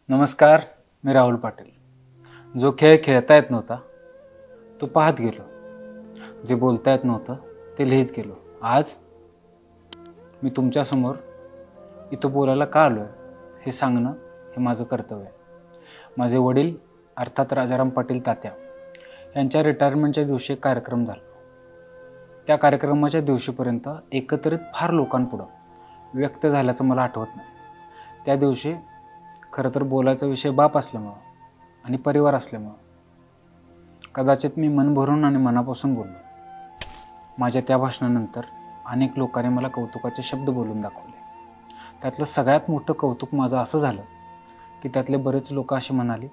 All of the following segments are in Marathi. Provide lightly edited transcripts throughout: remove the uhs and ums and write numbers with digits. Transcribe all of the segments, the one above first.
नमस्कार, मी राहुल पाटील. जो खेळ खेळता येत नव्हता तो पाहत गेलो, जे बोलता येत नव्हतं ते लिहित गेलो. आज मी तुमच्यासमोर इथं बोलायला का आलो आहे हे सांगणं हे माझं कर्तव्य आहे. माझे वडील अर्थात राजाराम पाटील तात्या यांच्या रिटायरमेंटच्या दिवशी एक कार्यक्रम झाला. त्या कार्यक्रमाच्या दिवशीपर्यंत एकत्रित फार लोकांपुढं व्यक्त झाल्याचं मला आठवत नाही. त्या दिवशी खरं तर बोलायचा विषय बाप असल्यामुळं आणि परिवार असल्यामुळं कदाचित मी मन भरून आणि मनापासून बोललो. माझ्या त्या भाषणानंतर अनेक लोकांनी मला कौतुकाचे शब्द बोलून दाखवले. त्यातलं सगळ्यात मोठं कौतुक माझं असं झालं की त्यातले बरेच लोक असे म्हणाले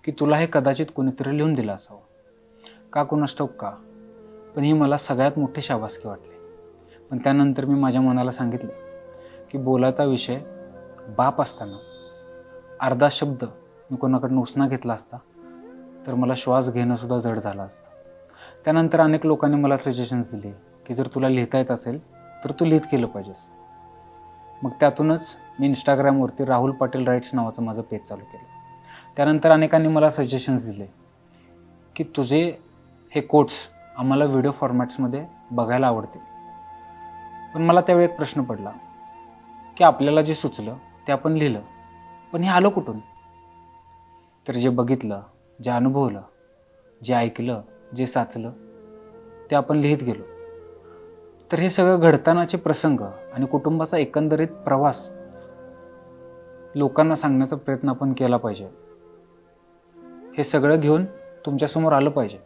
की तुला हे कदाचित कोणीतरी लिहून दिलं असावं. का कुणास ठाऊक का, पण ही मला सगळ्यात मोठी शाबासकी वाटली. पण त्यानंतर मी माझ्या मनाला सांगितलं की बोलायचा विषय बाप असताना अर्धा शब्द मी कोणाकडनं उसना घेतला असता तर मला श्वास घेणंसुद्धा जड झालं असतं. त्यानंतर अनेक लोकांनी मला सजेशन्स दिले की जर तुला लिहिता येत असेल तर तू लिहित केलं पाहिजेस. मग त्यातूनच मी इंस्टाग्रामवरती राहुल पाटील राईट्स नावाचं माझं पेज चालू केलं. त्यानंतर अनेकांनी मला सजेशन्स दिले की तुझे हे कोट्स आम्हाला व्हिडिओ फॉर्मॅट्समध्ये बघायला आवडतील. पण मला त्यावेळी एक प्रश्न पडला की आपल्याला जे सुचलं ते आपण लिहिलं, पण हे आलं कुठून? तर जे बघितलं, जे अनुभवलं, जे ऐकलं, जे साचलं ते आपण लिहित गेलो. तर हे सगळं घडतानाचे प्रसंग आणि कुटुंबाचा एकंदरीत प्रवास लोकांना सांगण्याचा प्रयत्न आपण केला पाहिजे. हे सगळं घेऊन तुमच्यासमोर आलं पाहिजे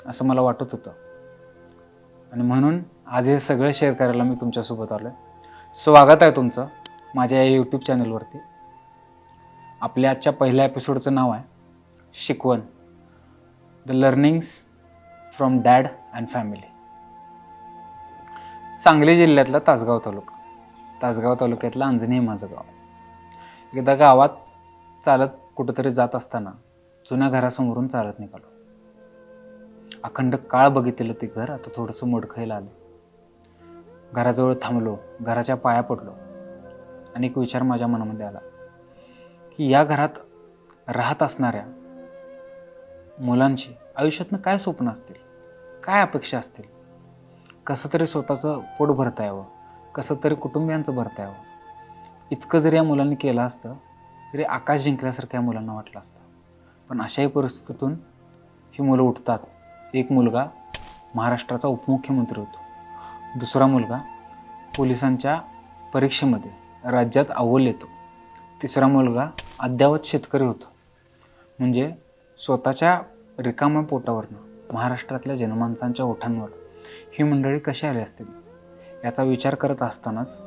असं मला वाटत होतं आणि म्हणून आज हे सगळं शेअर करायला मी तुमच्यासोबत आलो आहे. स्वागत आहे तुमचं माझ्या या यूट्यूब चॅनलवरती. आपल्या आजच्या पहिल्या एपिसोडचं नाव आहे शिकवण, the learnings from dad and family. Sangli जिल्ह्यातला तासगाव तालुक्यातलं अंजनी हे माझं गाव. एकदा गावात चालत कुठंतरी जात असताना जुन्या घरासमोरून चालत निघालो. अखंड काळ बघितलेलं ते घर आता थोडंसं मोडखळीला आलं. घराजवळ थांबलो, घराच्या पाया पडलो आणि एक विचार माझ्या मनामध्ये आला की या घरात राहत असणाऱ्या मुलांची आयुष्यातनं काय स्वप्न असतील, काय अपेक्षा असतील. कसं तरी स्वतःचं पोट भरता यावं, कसं तरी कुटुंबियांचं भरता यावं. इतकं जरी या मुलांनी केलं असतं तरी आकाश जिंकल्यासारखं या मुलांना वाटलं असतं. पण अशाही परिस्थितीतून ही मुलं उठतात. एक मुलगा महाराष्ट्राचा उपमुख्यमंत्री होतो, दुसरा मुलगा पोलिसांच्या परीक्षेमध्ये राज्यात अव्वल येतो, तिसरा मुलगा अद्ययावत शेतकरी होतो. म्हणजे स्वतःच्या रिकाम्या पोटावरनं महाराष्ट्रातल्या जनमानसांच्या ओठांवर ही मंडळी कशी आली असतील याचा विचार करत असतानाच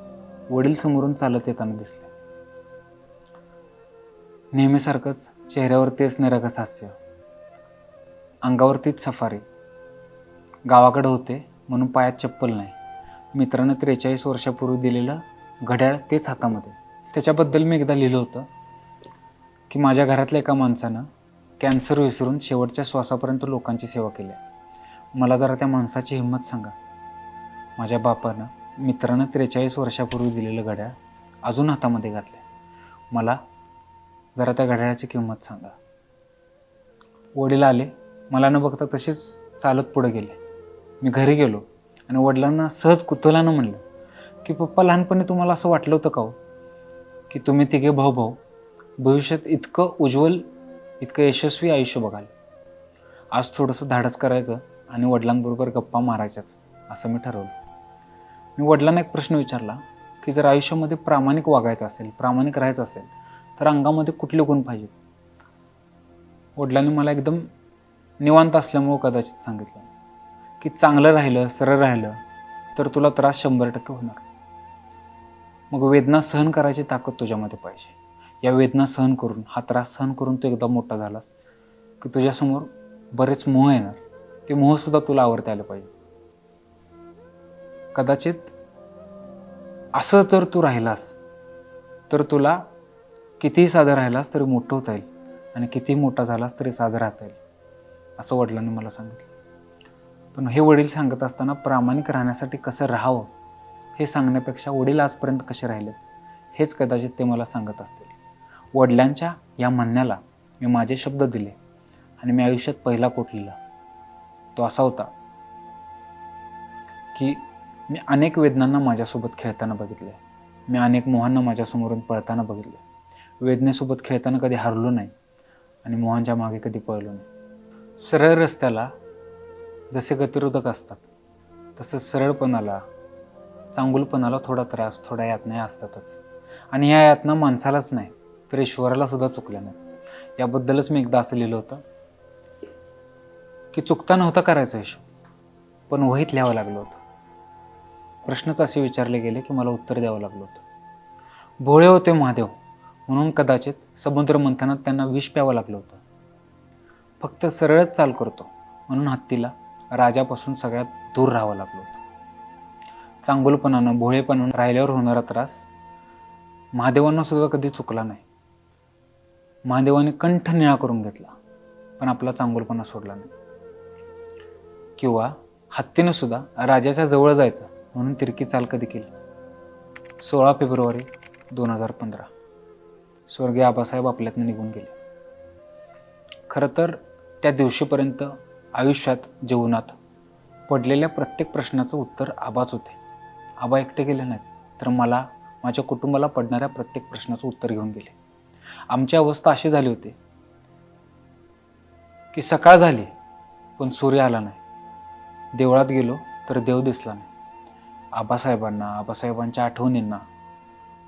वडील समोरून चालत येताना दिसले. नेहमीसारखंच चेहऱ्यावर तेच निरागस हास्य, अंगावरतीच सफारी. गावाकडे होते म्हणून पायात चप्पल नाही. मित्रानं 43 वर्षापूर्वी दिलेलं घड्याळ तेच हातामध्ये. त्याच्याबद्दल मी एकदा लिहिलं होतं की माझ्या घरातल्या एका माणसानं कॅन्सर विसरून शेवटच्या श्वासापर्यंत लोकांची सेवा केली. मला जरा त्या माणसाची हिंमत सांगा. माझ्या बापानं मित्रानं 43 वर्षापूर्वी दिलेलं घड्याळ अजून हातामध्ये घातलं. मला जरा त्या घड्याळाची किंमत सांगा. वडील आले, मला न बघता तसेच चालत पुढे गेले. मी घरी गेलो आणि वडिलांना सहज कुतूहलानं म्हणलं की पप्पा, लहानपणी तुम्हाला असं वाटलं होतं का हो की तुम्ही तिघे भाऊ भविष्यात इतकं उज्ज्वल, इतकं यशस्वी आयुष्य बघाल? आज थोडंसं धाडस करायचं आणि वडिलांबरोबर गप्पा मारायच्याच असं मी ठरवलं. मी वडिलांना एक प्रश्न विचारला की जर आयुष्यामध्ये प्रामाणिक वागायचं असेल, प्रामाणिक राहायचं असेल तर अंगामध्ये कुठले गुण पाहिजेत? वडिलांनी मला एकदम निवांत असल्यामुळं कदाचित सांगितलं की चांगलं राहिलं, सरळ राहिलं तर तुला त्रास 100% होणार. मग वेदना सहन करायची ताकद तुझ्यामध्ये पाहिजे. या वेदना सहन करून, हा त्रास सहन करून तू एकदा मोठा झालास की तुझ्यासमोर बरेच मोह येणार. ते मोहसुद्धा तुला आवडता आलं पाहिजे. कदाचित असं जर तू राहिलास तर तुला कितीही साधं राहिलास तरी मोठं होता येईल आणि कितीही मोठा झालास तरी साधं राहता येईल असं वडिलांनी मला सांगितलं. पण हे वडील सांगत असताना प्रामाणिक राहण्यासाठी कसं राहावं हे सांगण्यापेक्षा वडील आजपर्यंत कसे राहिलेत हेच कदाचित ते मला सांगत असतील. वडिलांच्या या म्हणण्याला मी माझे शब्द दिले आणि मी आयुष्यात पहिला कोट लिहिला. तो असा होता की मी अनेक वेदनांना माझ्यासोबत खेळताना बघितले. मी अनेक मोहांना माझ्यासमोरून पळताना बघितले. वेदनेसोबत खेळताना कधी हारलो नाही आणि मोहांच्या मागे कधी पळलो नाही. सरळ रस्त्याला जसे गतिरोधक असतात तसं सरळपणाला, चांगुलपणाला थोडा त्रास, थोड्या यातना असतातच. आणि या यातना माणसालाच नाही तर ईश्वराला सुद्धा चुकल्या नाहीत. याबद्दलच मी एकदा असं लिहिलं होतं की चुकता नव्हता करायचा हिशोब, पण वहीत लिहावं लागलं होतं. प्रश्नच असे विचारले गेले की मला उत्तर द्यावं लागलं होतं. भोळे होते महादेव म्हणून कदाचित समुद्र मंथनात त्यांना विष प्यावं लागलं होतं. फक्त सरळच चाल करतो म्हणून हत्तीला राजापासून सगळ्यात दूर राहावं लागलं होतं. चांगुलपणानं, भोळेपणानं राहिल्यावर होणारा त्रास महादेवांना सुद्धा कधी चुकला नाही. महादेवाने कंठ निळा करून घेतला पण आपला चांगुलपणा सोडला नाही. किंवा हत्तीनं सुद्धा राजाच्या जवळ जायचं म्हणून तिरकी चाल कधी केली. 16 फेब्रुवारी 2015 स्वर्गीय आबासाहेब आपल्यातनं निघून गेले. खरं तर त्या दिवशीपर्यंत आयुष्यात, जीवनात पडलेल्या प्रत्येक प्रश्नाचं उत्तर आबाच होते. आबा एकटे गेले नाहीत तर मला, माझ्या कुटुंबाला पडणाऱ्या प्रत्येक प्रश्नाचं उत्तर घेऊन गेले. आमची अवस्था अशी झाली होती की सकाळ झाली पण सूर्य आला नाही. देवळात गेलो तर देव दिसला नाही. आबासाहेबांना, आबासाहेबांच्या आठवणींना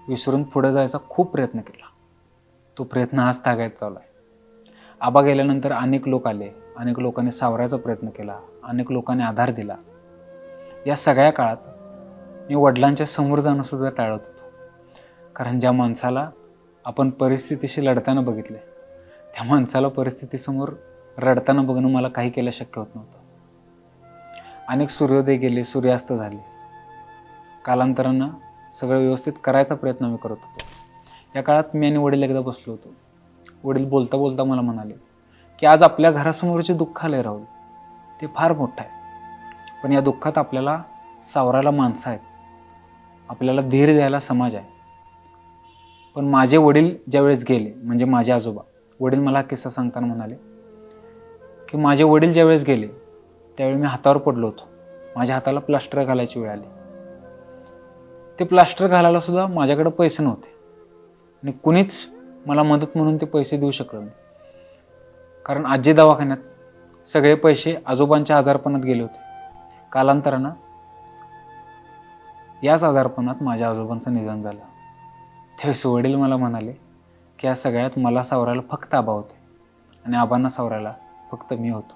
विसरून पुढे जायचा खूप प्रयत्न केला. तो प्रयत्न आज तागायत चालू आहे. आबा गेल्यानंतर अनेक लोक आले, अनेक लोकांनी सावरायचा प्रयत्न केला, अनेक लोकांनी आधार दिला. या सगळ्या काळात मी वडिलांच्या समोर जाणं सुद्धा टाळत होतो. कारण ज्या माणसाला आपण परिस्थितीशी लढताना बघितले, त्या माणसाला परिस्थितीसमोर रडताना बघणं मला काही केलं शक्य होत नव्हतं. अनेक सूर्योदय गेले, सूर्यास्त झाले. कालांतरानं सगळं व्यवस्थित करायचा प्रयत्न मी करत होतो. या काळात मी आणि वडील एकदा बसलो होतो. वडील बोलता बोलता मला म्हणाले की आज आपल्या घरासमोरचे दुःख आले राहुल, ते फार मोठं आहे. पण या दुःखात आपल्याला सावरायला माणसं आहेत, आपल्याला धीर द्यायला समाज आहे. पण माझे वडील ज्यावेळेस गेले, म्हणजे माझे आजोबा, वडील मला हा किस्सा सांगताना म्हणाले की माझे वडील ज्यावेळेस गेले त्यावेळी मी हातावर पडलो होतो. माझ्या हाताला प्लास्टर घालायची वेळ आली. ते प्लास्टर घालायला सुद्धा माझ्याकडे पैसे नव्हते आणि कुणीच मला मदत म्हणून ते पैसे देऊ शकलं नाही. कारण आजी दवाखान्यात सगळे पैसे आजोबांच्या आजारपणात गेले होते. कालांतरानं याच आजारपणात माझ्या आजोबांचं निधन झालं. त्यावेळेस वडील मला म्हणाले की या सगळ्यात मला सावरायला फक्त आबा होते आणि आबांना सावरायला फक्त मी होतो.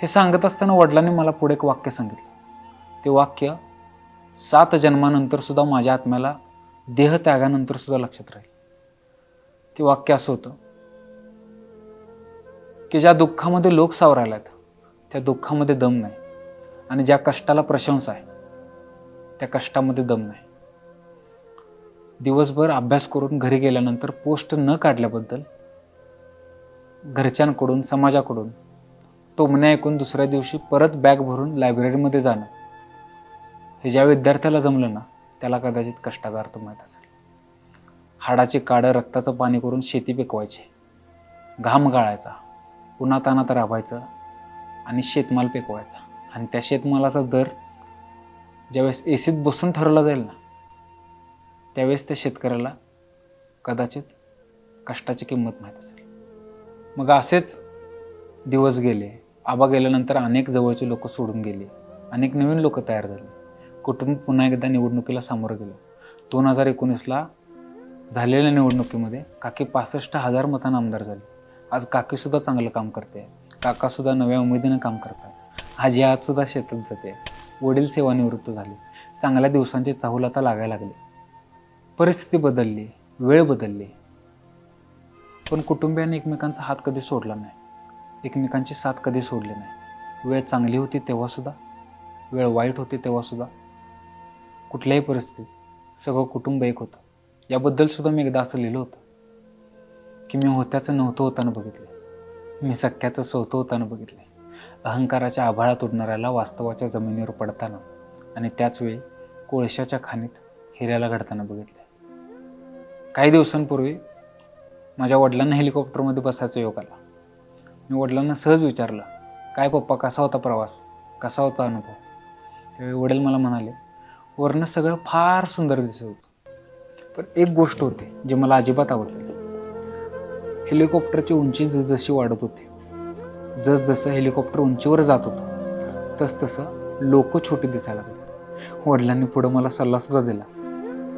हे सांगत असताना वडिलांनी मला पुढे एक वाक्य सांगितलं. ते वाक्य 7 जन्मानंतर सुद्धा माझ्या आत्म्याला देह त्यागानंतर सुद्धा लक्षात राहील. ते वाक्य असं होतं की ज्या दुःखामध्ये लोक सावरायला आहेत त्या दुःखामध्ये दम नाही, आणि ज्या कष्टाला प्रशंसा आहे त्या कष्टामध्ये दम नाही. दिवसभर अभ्यास करून घरी गेल्यानंतर पोस्ट न काढल्याबद्दल घरच्यांकडून, समाजाकडून टोमणे ऐकून दुसऱ्या दिवशी परत बॅग भरून लायब्ररीमध्ये जाणं, हे ज्या विद्यार्थ्याला जमलं ना त्याला कदाचित कष्टाचा अर्थ माहीत असेल. हाडाची काडं रक्ताचं पाणी करून शेती पिकवायची, घाम गाळायचा, उन्हातानात राबायचं आणि शेतमाल पिकवायचा. आणि त्या शेतमालाचा दर ज्यावेळेस एसीत बसून ठरवला जाईल ना त्यावेळेस त्या शेतकऱ्याला कदाचित कष्टाची किंमत माहीत असेल. मग असेच दिवस गेले. आबा गेल्यानंतर अनेक जवळचे लोक सोडून गेले, अनेक नवीन लोक तयार झाले. कुटुंब पुन्हा एकदा निवडणुकीला सामोरं गेलं. 2019ला झालेल्या निवडणुकीमध्ये काकी 65,000 मतांना आमदार झाले. आज काकीसुद्धा चांगलं काम करते, काकासुद्धा नव्या उमेदीनं काम करतात. आजी आजसुद्धा शेतात जाते, वडील सेवानिवृत्त झाले. चांगल्या दिवसांची चाहूल आता लागायला लागली. परिस्थिती बदलली, वेळ बदलली, पण कुटुंबियांनी एकमेकांचा हात कधी सोडला नाही, एकमेकांची साथ कधी सोडली नाही. वेळ चांगली होती तेव्हासुद्धा, वेळ वाईट होती तेव्हासुद्धा, कुठल्याही परिस्थितीत सगळं कुटुंब एक होतं. याबद्दल सुद्धा मी एकदा असं लिहिलं होतं की मी होत्याचं नव्हतं होताना बघितले, मी सख्याचं सोवतं होताना बघितले, अहंकाराच्या आभाळात उडणाऱ्याला वास्तवाच्या जमिनीवर पडताना आणि त्याच वेळी कोळशाच्या खाणीत हिऱ्याला घडताना बघितले. काही दिवसांपूर्वी माझ्या वडिलांना हेलिकॉप्टरमध्ये बसायचा योग आला. मी वडिलांना सहज विचारलं, काय पप्पा, कसा होता प्रवास, कसा होता अनुभव? त्यावेळी वडील मला म्हणाले, वरनं सगळं फार सुंदर दिसत होतं, पण एक गोष्ट होती जी मला अजिबात आवडली. हेलिकॉप्टरची उंची जसजशी वाढत होती, जसजसं हेलिकॉप्टर उंचीवर जात होतं, तसतसं लोक छोटी दिसायला लागली. वडिलांनी पुढं मला सल्लासुद्धा दिला,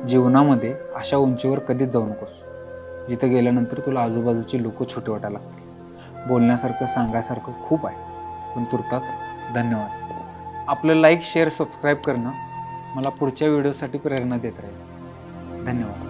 जीवनामध्ये अशा उंचीवर कधीच जाऊ नकोस. जिथं गेल्यानंतर तुला आजूबाजूची लोक छोटी वाटायला लागतील. बोलण्यासारखं, सांगायसारखं खूप आहे, पण तुर्तास धन्यवाद. आपलं लाईक, शेअर, सबस्क्राईब करणं मला पुढच्या व्हिडिओसाठी प्रेरणा देत राहील. धन्यवाद.